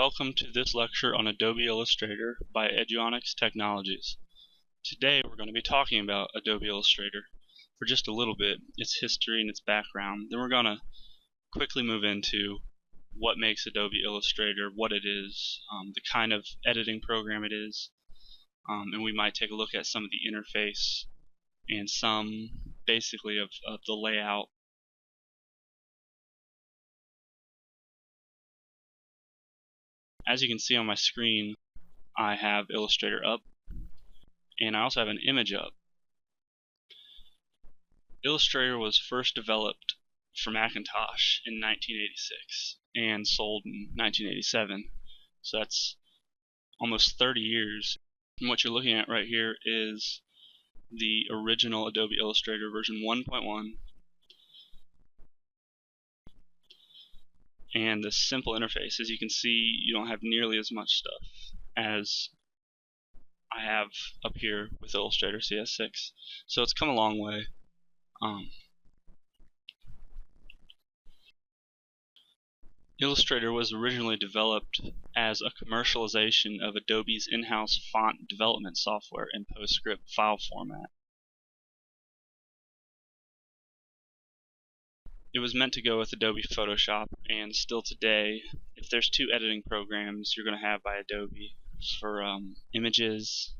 Welcome to this lecture on Adobe Illustrator by Eduonix Technologies. Today we're going to be talking about Adobe Illustrator for just a little bit, its history and its background. Then we're going to quickly move into what makes Adobe Illustrator, what it is, the kind of editing program it is, and we might take a look at some of the interface and some basically of the layout. As you can see on my screen, I have Illustrator up, and I also have an image up. Illustrator was first developed for Macintosh in 1986 and sold in 1987, so that's almost 30 years. And what you're looking at right here is the original Adobe Illustrator version 1.1 and the simple interface. As you can see, you don't have nearly as much stuff as I have up here with Illustrator CS6, so it's come a long way. Illustrator was originally developed as a commercialization of Adobe's in-house font development software in PostScript file format. It was meant to go with Adobe Photoshop, and still today, if there's two editing programs you're going to have by Adobe for images,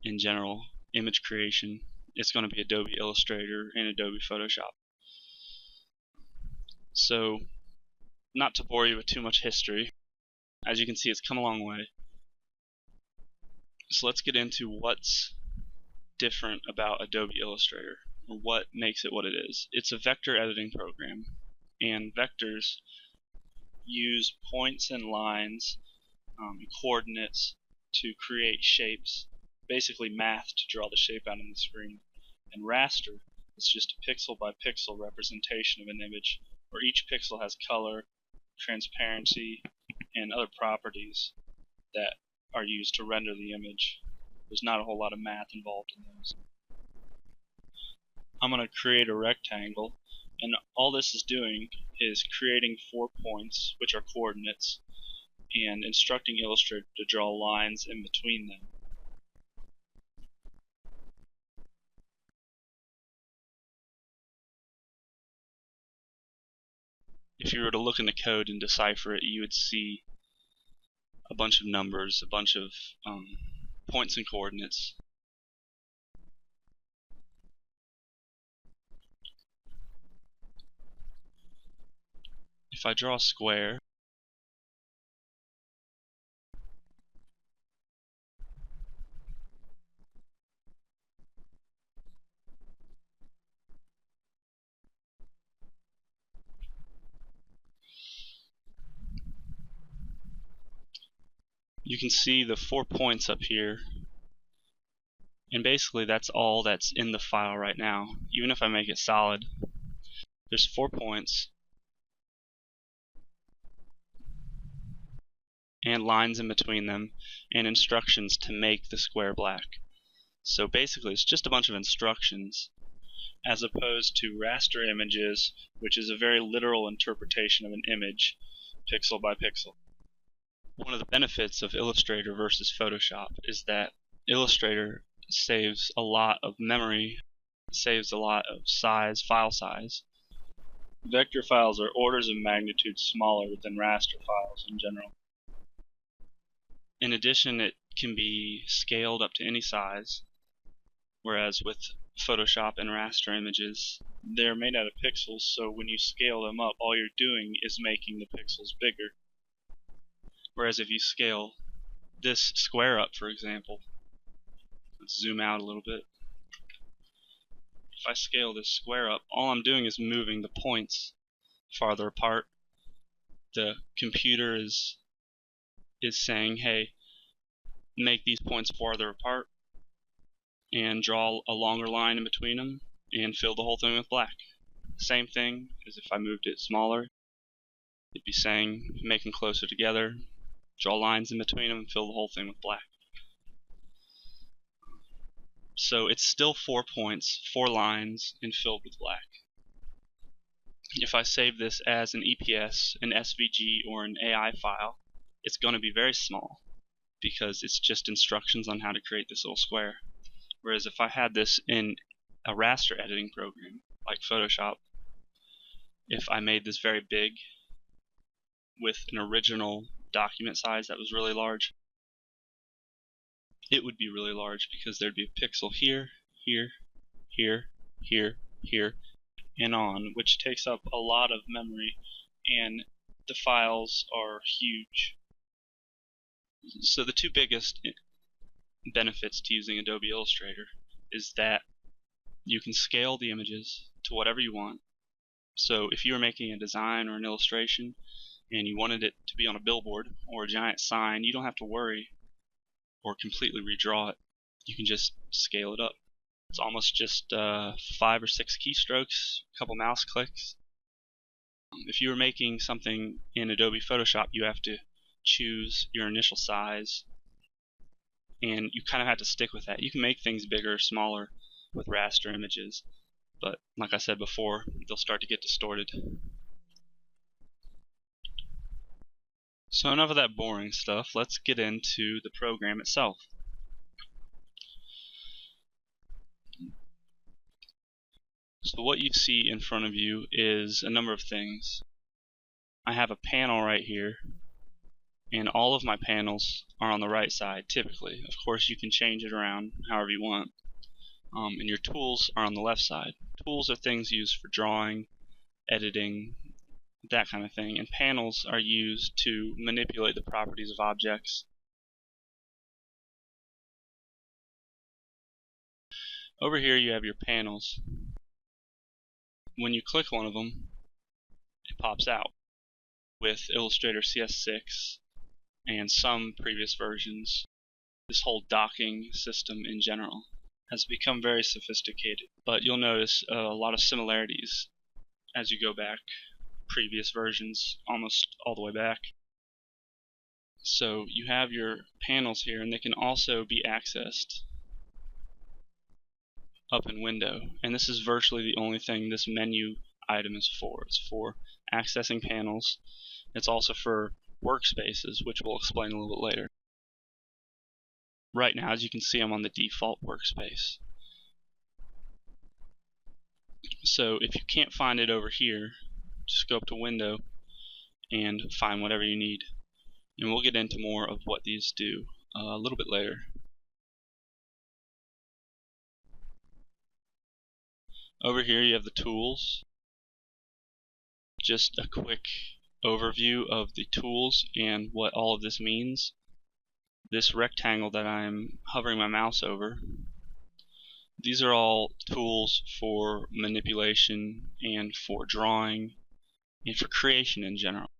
in general, image creation, it's going to be Adobe Illustrator and Adobe Photoshop. So, not to bore you with too much history, as you can see, it's come a long way. So let's get into what's different about Adobe Illustrator, or what makes it what it is. It's a vector editing program, and vectors use points and lines, coordinates to create shapes, basically math to draw the shape out on the screen. And raster is just a pixel by pixel representation of an image, where each pixel has color, transparency, and other properties that are used to render the image. There's not a whole lot of math involved in those. I'm going to create a rectangle, and all this is doing is creating 4 points, which are coordinates, and instructing Illustrator to draw lines in between them. If you were to look in the code and decipher it, you would see a bunch of numbers, a bunch of points and coordinates. If I draw a square, you can see the 4 points up here, and basically that's all that's in the file right now. Even if I make it solid, there's 4 points and lines in between them, and instructions to make the square black. So basically it's just a bunch of instructions, as opposed to raster images, which is a very literal interpretation of an image, pixel by pixel. One of the benefits of Illustrator versus Photoshop is that Illustrator saves a lot of memory, saves a lot of size, file size. Vector files are orders of magnitude smaller than raster files in general. In addition, it can be scaled up to any size, whereas with Photoshop and raster images, they're made out of pixels, so when you scale them up, all you're doing is making the pixels bigger. Whereas if you scale this square up, for example, let's zoom out a little bit. If I scale this square up, all I'm doing is moving the points farther apart. The computer is saying, hey, make these points farther apart and draw a longer line in between them and fill the whole thing with black. Same thing as if I moved it smaller. It'd be saying, make them closer together, draw lines in between them, and fill the whole thing with black. So it's still 4 points, 4 lines, and filled with black. if I save this as an EPS, an SVG, or an AI file, it's going to be very small because it's just instructions on how to create this little square. Whereas if I had this in a raster editing program like Photoshop, if I made this very big with an original document size that was really large, it would be really large because there'd be a pixel here, here, here, here, here, and on, which takes up a lot of memory, and the files are huge. So the two biggest benefits to using Adobe Illustrator is that you can scale the images to whatever you want. So if you were making a design or an illustration and you wanted it to be on a billboard or a giant sign, you don't have to worry or completely redraw it. You can just scale it up. It's almost just 5 or 6 keystrokes, a couple mouse clicks. If you were making something in Adobe Photoshop, you have to choose your initial size, and you kind of have to stick with that. You can make things bigger or smaller with raster images, but like I said before, they'll start to get distorted. So enough of that boring stuff. Let's get into the program itself. So what you see in front of you is a number of things. I have a panel right here, and all of my panels are on the right side typically. Of course you can change it around however you want. And your tools are on the left side. Tools are things used for drawing, editing, that kind of thing, and panels are used to manipulate the properties of objects. Over here you have your panels. When you click one of them, it pops out. With Illustrator CS6 and some previous versions, this whole docking system in general has become very sophisticated, but you'll notice a lot of similarities as you go back, previous versions almost all the way back. So you have your panels here, and they can also be accessed up in Window, and this is virtually the only thing this menu item is for. It's for accessing panels. It's also for workspaces, which we'll explain a little bit later. Right now, as you can see, I'm on the default workspace. So if you can't find it over here, just go up to Window and find whatever you need. And we'll get into more of what these do a little bit later. Over here you have the tools. Just a quick overview of the tools and what all of this means. This rectangle that I'm hovering my mouse over, these are all tools for manipulation and for drawing and for creation in general.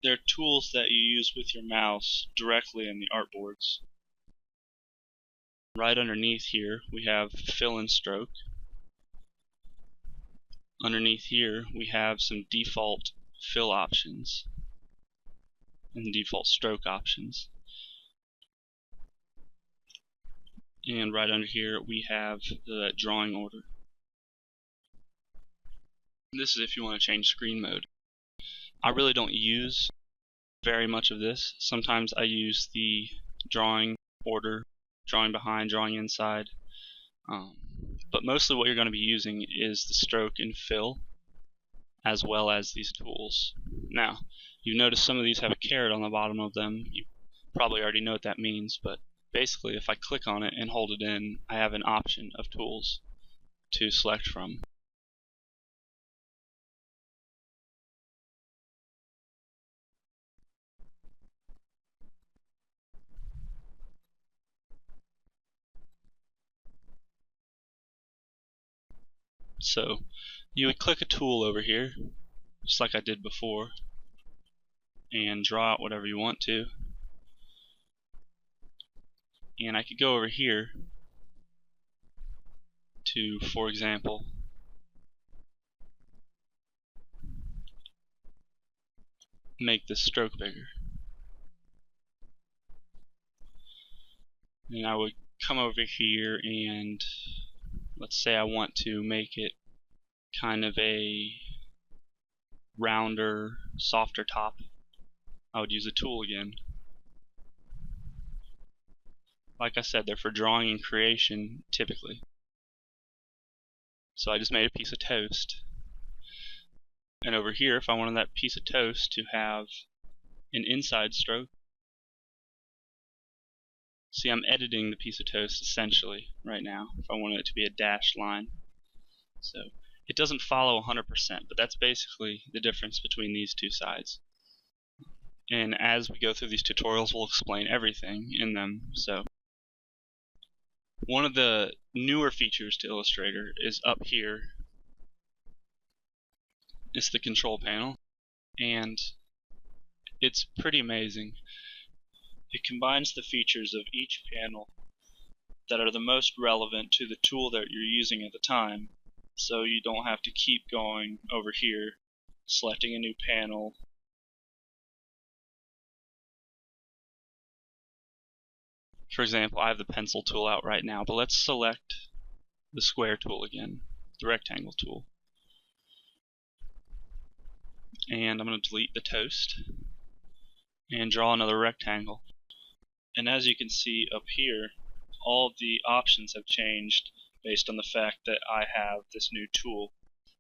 They're tools that you use with your mouse directly in the artboards. Right underneath here we have fill and stroke. Underneath here we have some default fill options and default stroke options. And right under here we have the drawing order. This is if you want to change screen mode. I really don't use very much of this. Sometimes I use the drawing order, drawing behind, drawing inside. But mostly what you're going to be using is the stroke and fill, as well as these tools. Now, you notice some of these have a caret on the bottom of them. You probably already know what that means, but basically if I click on it and hold it in, I have an option of tools to select from. So you would click a tool over here, just like I did before, and draw out whatever you want to. And I could go over here to, for example, make this stroke bigger. And I would come over here and let's say I want to make it kind of a rounder, softer top, I would use a tool again. Like I said, they're for drawing and creation typically. So I just made a piece of toast. And over here, if I wanted that piece of toast to have an inside stroke, see, I'm editing the piece of toast essentially right now if I wanted it to be a dashed line. So it doesn't follow 100%, but that's basically the difference between these two sides. And as we go through these tutorials, we'll explain everything in them. So one of the newer features to Illustrator is up here. It's the control panel, and it's pretty amazing. It combines the features of each panel that are the most relevant to the tool that you're using at the time, so you don't have to keep going over here, selecting a new panel. For example, I have the pencil tool out right now, but let's select the square tool again, the rectangle tool. And I'm going to delete the toast and draw another rectangle. And as you can see up here, all of the options have changed based on the fact that I have this new tool.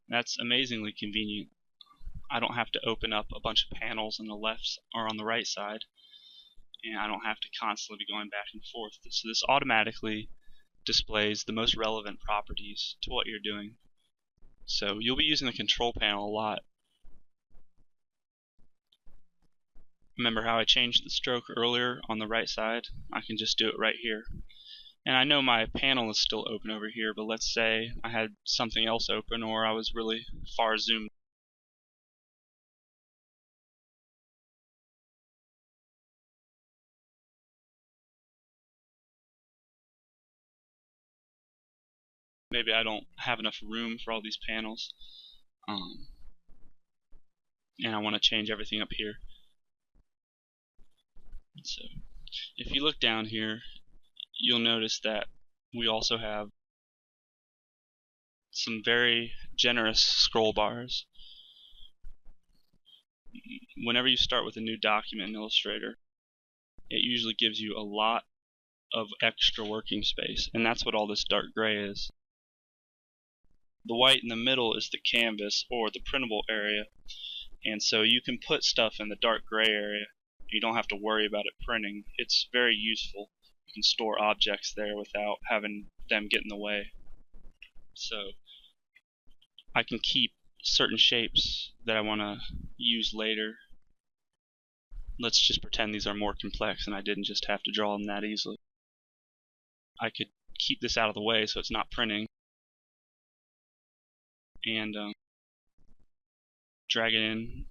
That's amazingly convenient. I don't have to open up a bunch of panels on the left or on the right side, and I don't have to constantly be going back and forth. So this automatically displays the most relevant properties to what you're doing. So you'll be using the control panel a lot. Remember how I changed the stroke earlier on the right side? I can just do it right here. And I know my panel is still open over here, but let's say I had something else open or I was really far zoomed. Maybe I don't have enough room for all these panels, and I want to change everything up here. So if you look down here, you'll notice that we also have some very generous scroll bars. Whenever you start with a new document in Illustrator, it usually gives you a lot of extra working space, and that's what all this dark gray is. The white in the middle is the canvas or the printable area, and so you can put stuff in the dark gray area. You don't have to worry about it printing. It's very useful. You can store objects there without having them get in the way. So I can keep certain shapes that I want to use later. Let's just pretend these are more complex and I didn't just have to draw them that easily. I could keep this out of the way so it's not printing, and drag it in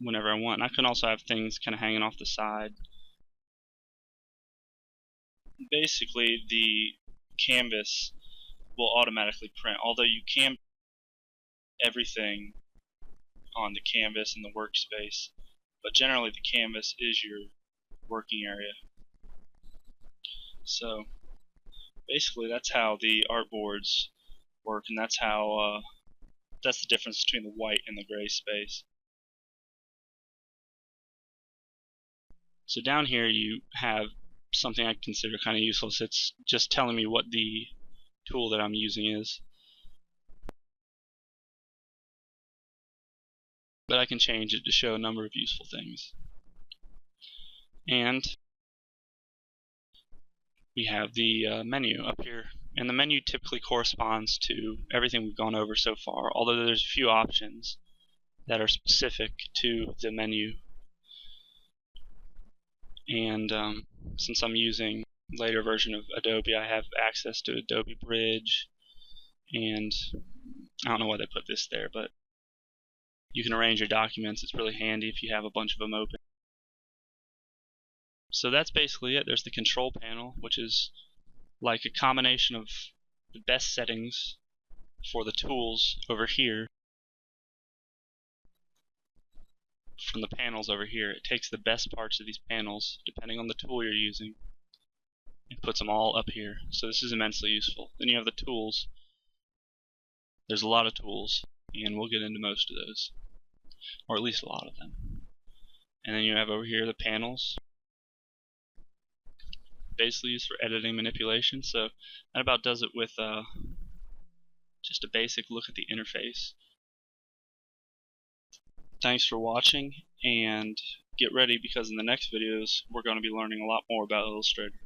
whenever I want. And I can also have things kind of hanging off the side. Basically, the canvas will automatically print, although you can everything on the canvas in the workspace, but generally the canvas is your working area. So basically that's how the artboards work, and that's how that's the difference between the white and the gray space. So down here you have something I consider kind of useless. It's just telling me what the tool that I'm using is. But I can change it to show a number of useful things. And we have the menu up here. And the menu typically corresponds to everything we've gone over so far, although there's a few options that are specific to the menu. And since I'm using a later version of Adobe, I have access to Adobe Bridge, and I don't know why they put this there, but you can arrange your documents. It's really handy if you have a bunch of them open. So that's basically it. There's the control panel, which is like a combination of the best settings for the tools over here from the panels over here. It takes the best parts of these panels, depending on the tool you're using, and puts them all up here. So this is immensely useful. Then you have the tools. There's a lot of tools, and we'll get into most of those. or at least a lot of them. And then you have over here the panels, basically used for editing manipulation. So that about does it with just a basic look at the interface. Thanks for watching, and get ready because in the next videos we're going to be learning a lot more about Illustrator.